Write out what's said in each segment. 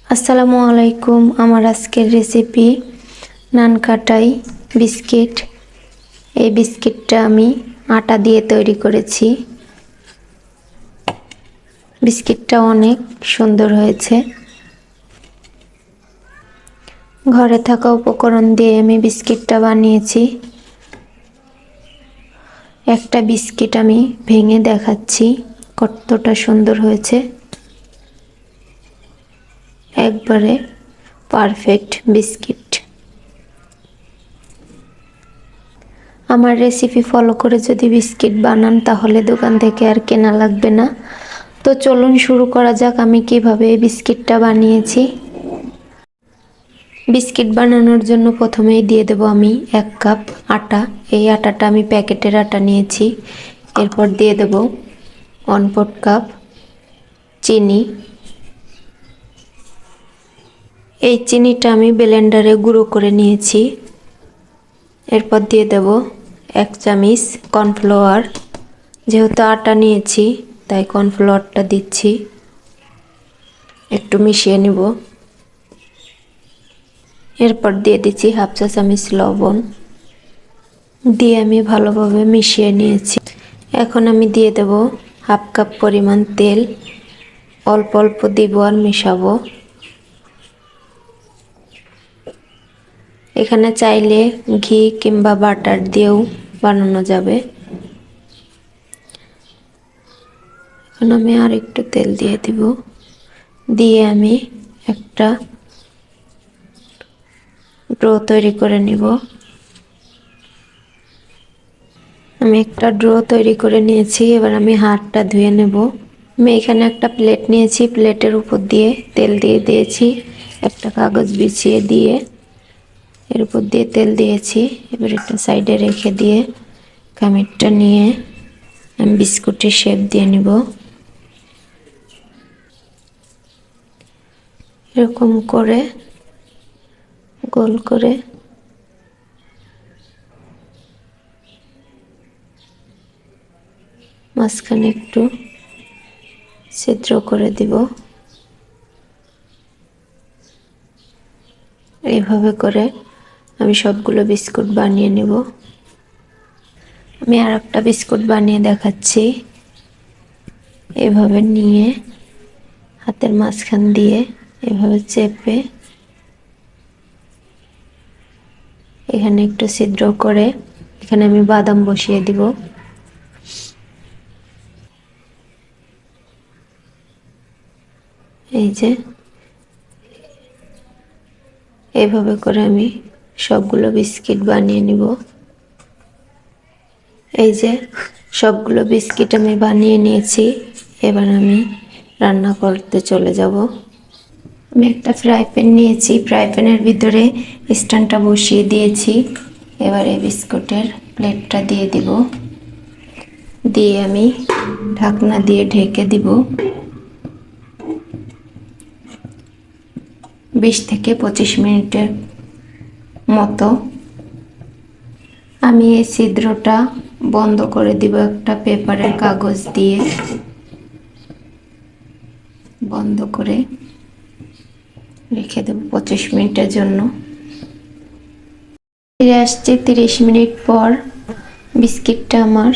আসসালামু আলাইকুম। আমার আজকের রেসিপি নানকাটাই বিস্কিট। এই বিস্কিটটা আমি আটা দিয়ে তৈরি করেছি। বিস্কিটটা অনেক সুন্দর হয়েছে। ঘরে থাকা উপকরণ দিয়ে আমি বিস্কিটটা বানিয়েছি। একটা বিস্কিট আমি ভেঙে দেখাচ্ছি কতটা সুন্দর হয়েছে। একবারে পারফেক্ট বিস্কিট। আমার রেসিপি ফলো করে যদি বিস্কিট বানান তাহলে দোকান থেকে আর কেনা লাগবে না। তো চলুন শুরু করা যাক আমি কিভাবে এই বিস্কিটটা বানিয়েছি। বিস্কিট বানানোর জন্য প্রথমেই দিয়ে দেব আমি 1 কাপ আটা। এই আটাটা আমি প্যাকেটের আটা নিয়েছি। এরপর দিয়ে দেব 1/4 কাপ চিনি। এই চিনিটা আমি ব্লেন্ডারে গুঁড়ো করে নিয়েছি। এরপর দিয়ে দেব 1 চামচ কর্নফ্লাওয়ার। যেহেতু আটা নিয়েছি তাই কর্নফ্লাওয়ারটা দিচ্ছি। একটু মিশিয়ে নিব। এরপর দিয়ে দিচ্ছি 1/2 চা চামচ লবণ। দিয়ে আমি ভালোভাবে মিশিয়ে নিয়েছি। এখন আমি দিয়ে দেব 1/2 কাপ পরিমাণ তেল। অল্প অল্প দিব আর মেশাবো। এখানে চাইলে ঘি কিংবা বাটার দিয়েও বানানো যাবে। এখন আমি আর একটু তেল দিয়ে দিব। দিয়ে আমি একটা ডো তৈরি করে নিব। আমি একটা ডো তৈরি করে নিয়েছি। এবার আমি হাতটা ধুয়ে নেব। আমি এখানে একটা প্লেট নিয়েছি। প্লেটের উপর দিয়ে তেল দিয়ে দিয়েছি। একটা কাগজ বিছিয়ে দিয়ে এর উপর দিয়ে তেল দিয়েছি। এবার একটা সাইডে রেখে দিয়ে খামিরটা নিয়ে আমি বিস্কুটের শেপ দিয়ে নিব। এরকম করে গোল করে মাঝখানে একটু ছিদ্র করে দিব। এইভাবে করে আমি সবগুলো বিস্কুট বানিয়ে নেব। আমি আর একটা বিস্কুট বানিয়ে দেখাচ্ছি। এভাবে নিয়ে হাতের মাঝখান দিয়ে এভাবে চেপে এখানে একটু ছিদ্র করে এখানে আমি বাদাম বসিয়ে দিব। এই যে এইভাবে করে আমি সবগুলো বিস্কিট বানিয়ে নিব। এই যে সবগুলো বিস্কিট আমি বানিয়ে নিয়েছি। এবার আমি রান্না করতে চলে যাব। আমি একটা ফ্রাই প্যান নিয়েছি। ফ্রাই প্যানের ভিতরে স্ট্যান্ডটা বসিয়ে দিয়েছি। এবার এই বিস্কুটের প্লেটটা দিয়ে দিব। দিয়ে আমি ঢাকনা দিয়ে ঢেকে দিব 20 থেকে 25 মিনিটের মতো। আমি এই ছিদ্রটা বন্ধ করে দিব একটা পেপারের কাগজ দিয়ে। বন্ধ করে রেখে দেব 25 মিনিটের জন্য। ফিরে আসছি 30 মিনিট পর। বিস্কিটটা আমার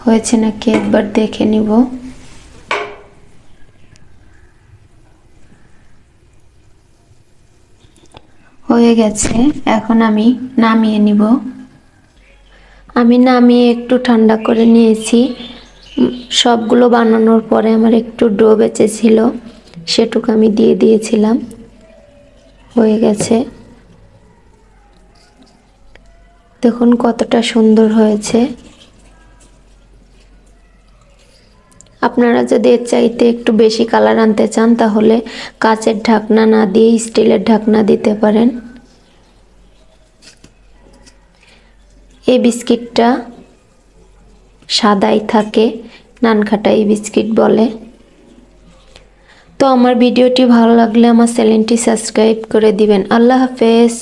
হয়েছে নাকি একবার দেখে নিব। হয়ে গেছে। এখন আমি নামিয়ে নিব। আমি নামিয়ে একটু ঠান্ডা করে নিয়েছি। সবগুলো বানানোর পরে আমার একটু ডো বেঁচেছিল, সেটুকু আমি দিয়ে দিয়েছিলাম। হয়ে গেছে। দেখুন কতটা সুন্দর হয়েছে। আপনারা যদি এর চাইতে একটু বেশি কালার আনতে চান তাহলে কাচের ঢাকনা না দিয়ে স্টিলের ঢাকনা দিতে পারেন। এই বিস্কিটটা সাদাই থাকে, নানকাটাই বিস্কিট বলে। তো আমার ভিডিওটি ভালো লাগলে আমার চ্যানেলটি সাবস্ক্রাইব করে দিবেন। আল্লাহ হাফেজ।